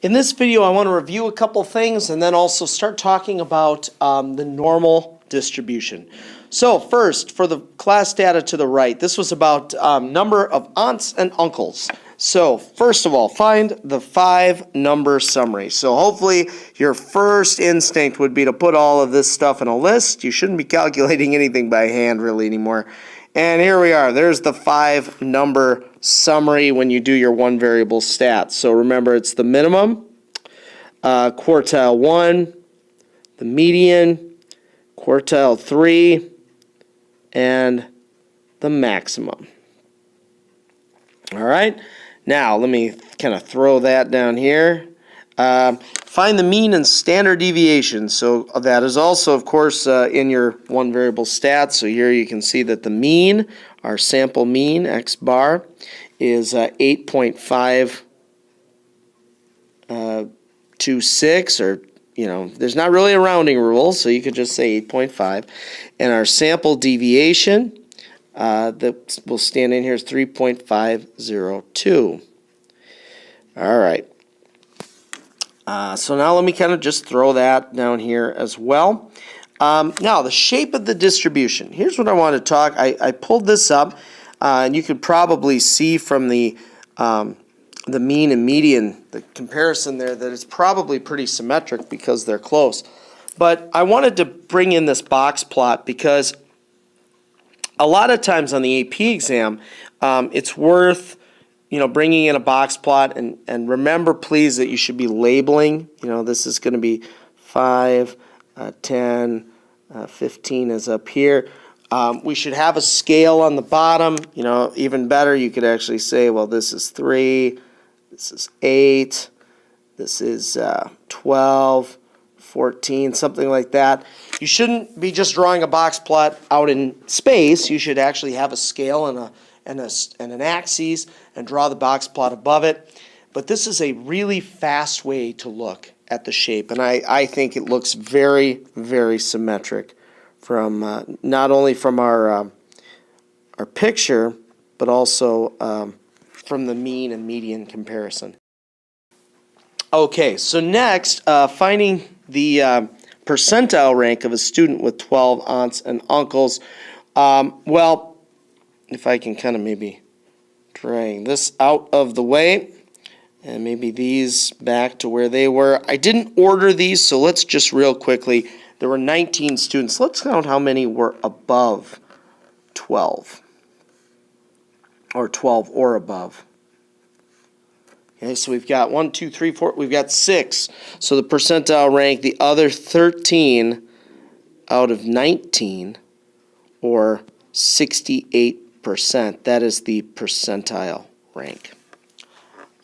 In this video, I want to review a couple things and then also start talking about the normal distribution. So first, for the class data to the right, this was about number of aunts and uncles. So first of all, find the 5-number summary. So hopefully your first instinct would be to put all of this stuff in a list. You shouldn't be calculating anything by hand really anymore. And here we are. There's the 5-number summary when you do your one variable stats. So remember, it's the minimum, quartile 1, the median, quartile 3, and the maximum. All right. Now, let me kind of throw that down here. Find the mean and standard deviation. So that is also, of course, in your one variable stats. So here you can see that the mean, our sample mean, x bar, is 8.526, or, there's not really a rounding rule, so you could just say 8.5. And our sample deviation, that will stand in here, is 3.502. All right. So now let me kind of just throw that down here as well. Now, the shape of the distribution. Here's what I want to talk. I pulled this up, and you could probably see from the mean and median, the comparison there, that it's probably pretty symmetric because they're close. But I wanted to bring in this box plot because a lot of times on the AP exam, it's worth bringing in a box plot, and remember, please, that you should be labeling. This is going to be 5, 10, 15 is up here. We should have a scale on the bottom. Even better, you could actually say, well, this is 3, this is 8, this is 12, 14, something like that. You shouldn't be just drawing a box plot out in space. You should actually have a scale and an axis and draw the box plot above it. But this is a really fast way to look at the shape, and I think it looks very, very symmetric from not only from our picture, but also from the mean and median comparison. Okay, so next, finding the percentile rank of a student with 12 aunts and uncles. Well, if I can kind of maybe drag this out of the way and maybe these back to where they were. I didn't order these, so let's just real quickly. There were 19 students. Let's count how many were above 12, or 12 or above. Okay, so we've got 1, 2, 3, 4. We've got 6. So the percentile rank, the other 13 out of 19, or 68%. That is the percentile rank.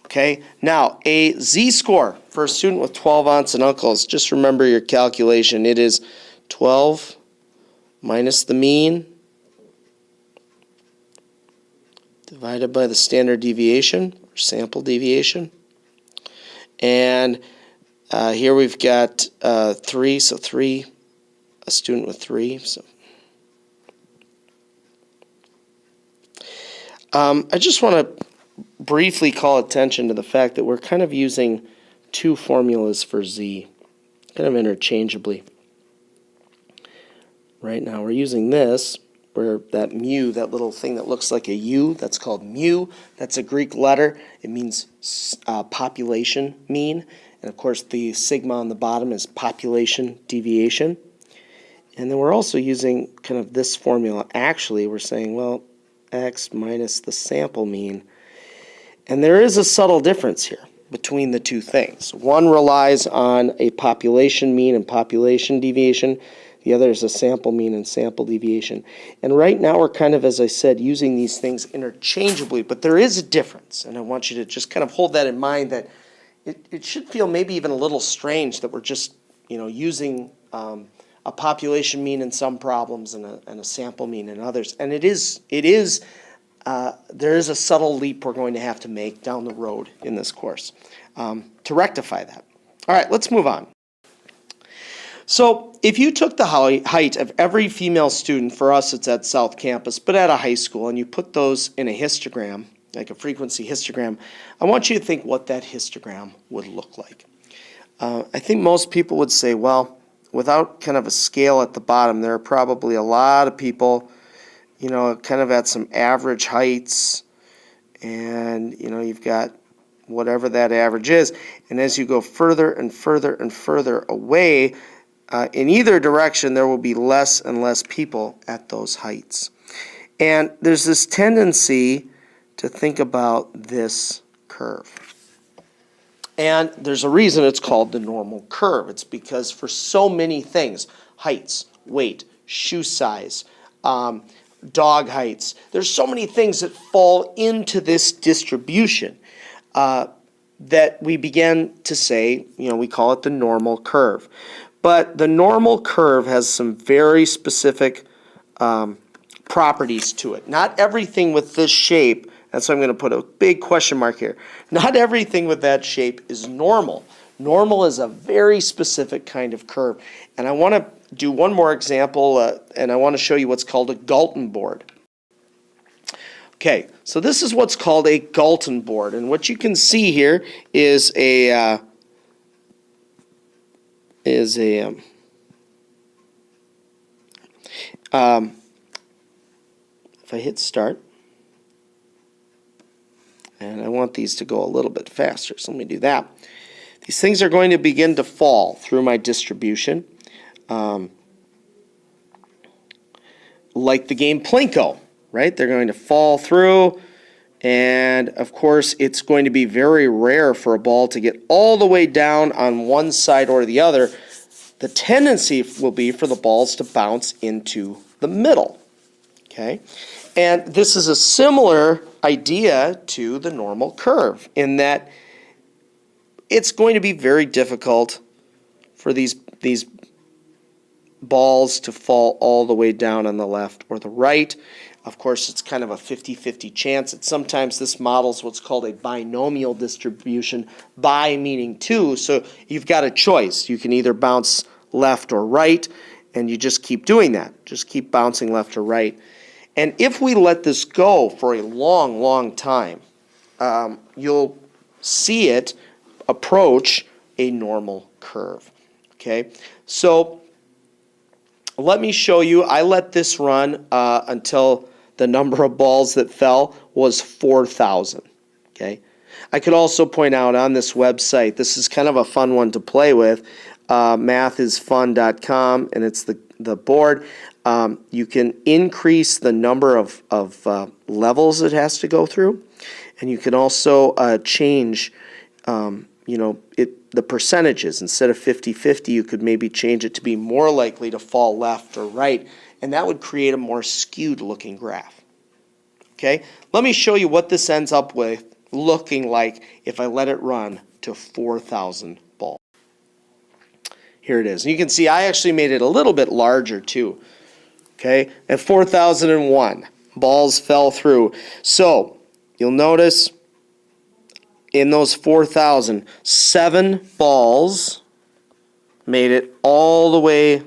Okay, now a z-score for a student with 12 aunts and uncles. Just remember your calculation. It is 12 minus the mean divided by the standard deviation, or sample deviation. And here we've got 3, so 3, a student with 3. So I just want to briefly call attention to the fact that we're kind of using two formulas for z, kind of interchangeably. Right now we're using this, where that mu, that little thing that looks like a U, that's called mu. That's a Greek letter. It means population mean. And of course the sigma on the bottom is population deviation. And then we're also using kind of this formula. Actually, we're saying, well, x minus the sample mean. And there is a subtle difference here between the two things. One relies on a population mean and population deviation. The other is a sample mean and sample deviation. And right now we're kind of, as I said, using these things interchangeably, but there is a difference. And I want you to just kind of hold that in mind, that it should feel maybe even a little strange that we're just using a population mean in some problems and a sample mean in others. And there is a subtle leap we're going to have to make down the road in this course to rectify that. All right, let's move on. So if you took the height of every female student, for us it's at South Campus, but at a high school, and you put those in a histogram, like a frequency histogram, I want you to think what that histogram would look like. I think most people would say, well, without kind of a scale at the bottom, there are probably a lot of people, kind of at some average heights, and, you've got whatever that average is. And as you go further and further and further away, in either direction, there will be less and less people at those heights. And there's this tendency to think about this curve. And there's a reason it's called the normal curve. It's because for so many things, heights, weight, shoe size, dog heights, there's so many things that fall into this distribution that we begin to say, we call it the normal curve. But the normal curve has some very specific properties to it. Not everything with this shape, that's why I'm going to put a big question mark here. Not everything with that shape is normal. Normal is a very specific kind of curve. And I want to do one more example, and I want to show you what's called a Galton board. Okay, so this is what's called a Galton board. And what you can see here is if I hit start, and I want these to go a little bit faster, so let me do that. These things are going to begin to fall through my distribution, like the game Plinko, right? They're going to fall through, and of course it's going to be very rare for a ball to get all the way down on one side or the other. The tendency will be for the balls to bounce into the middle, okay? And this is a similar idea to the normal curve in that it's going to be very difficult for these balls to fall all the way down on the left or the right. Of course, it's kind of a 50-50 chance. Sometimes this models what's called a binomial distribution, bi meaning two, so you've got a choice. You can either bounce left or right, and you just keep doing that. Just keep bouncing left or right. And if we let this go for a long, long time, you'll see it approach a normal curve. Okay, so let me show you. I let this run until the number of balls that fell was 4,000. Okay, I could also point out on this website, this is kind of a fun one to play with, mathisfun.com, and it's the board. You can increase the number of levels it has to go through, and you can also change, the percentages. Instead of 50-50, you could maybe change it to be more likely to fall left or right, and that would create a more skewed looking graph. Okay, let me show you what this ends up with looking like if I let it run to 4,000 balls. Here it is. And you can see I actually made it a little bit larger too. Okay, at 4,001, balls fell through. So you'll notice in those 4,000, 7 balls made it all the way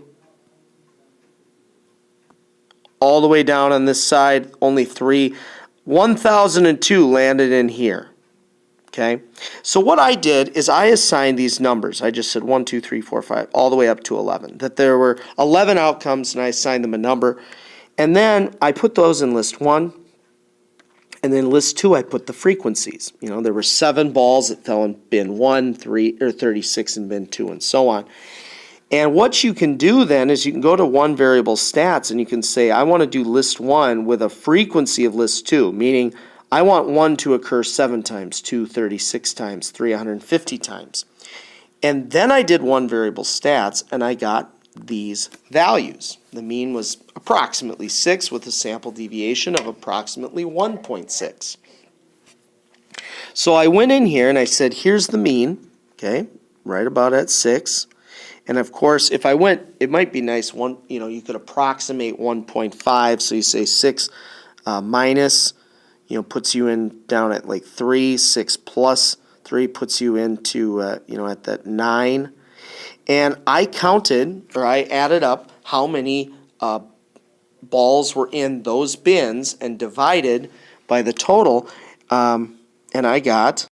down on this side. Only 3. 1,002 landed in here. Okay, so what I did is I assigned these numbers. I just said 1, 2, 3, 4, 5, all the way up to 11. That there were 11 outcomes, and I assigned them a number. And then I put those in list 1. And then list 2, I put the frequencies. There were 7 balls that fell in bin 1, 3, or 36 in bin 2, and so on. And what you can do then is you can go to one variable stats, and you can say, I want to do list 1 with a frequency of list 2, meaning I want 1 to occur 7 times, 2 36 times, 3 150 times. And then I did one variable stats, and I got these values. The mean was approximately 6 with a sample deviation of approximately 1.6. So I went in here and I said, here's the mean, okay, right about at 6. And of course, if I went, it might be nice, you could approximate 1.5, so you say 6 minus, puts you in down at like 3, 6 plus 3 puts you into, at that 9. And I counted, or I added up how many balls were in those bins and divided by the total. and I got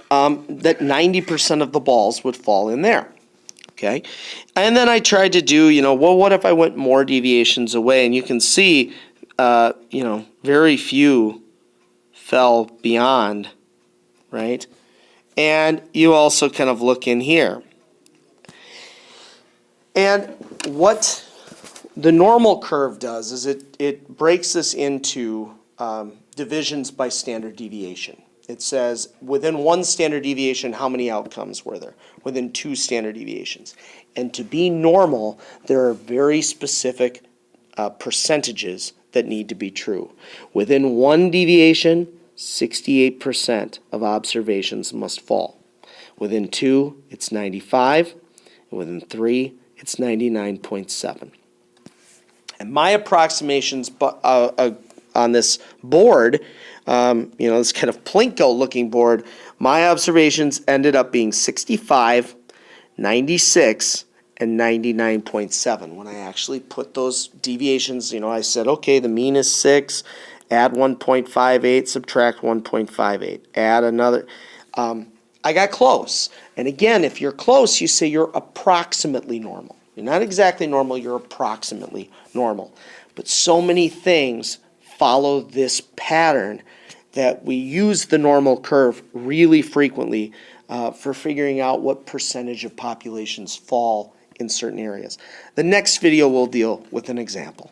that 90% of the balls would fall in there. Okay, and then I tried to do, well, what if I went more deviations away? And you can see, very few fell beyond, right? And you also kind of look in here. And what the normal curve does is it breaks this into divisions by standard deviation. It says within one standard deviation, how many outcomes were there? Within two standard deviations. And to be normal, there are very specific percentages that need to be true. Within one deviation, 68% of observations must fall. Within two, it's 95. And within three, it's 99.7. And my approximations on this board, this kind of Plinko-looking board, my observations ended up being 65, 96, and 99.7. When I actually put those deviations, I said, okay, the mean is 6, add 1.58, subtract 1.58, add another. I got close. And again, if you're close, you say you're approximately normal. You're not exactly normal, you're approximately normal. But so many things follow this pattern that we use the normal curve really frequently for figuring out what percentage of populations fall in certain areas. The next video will deal with an example.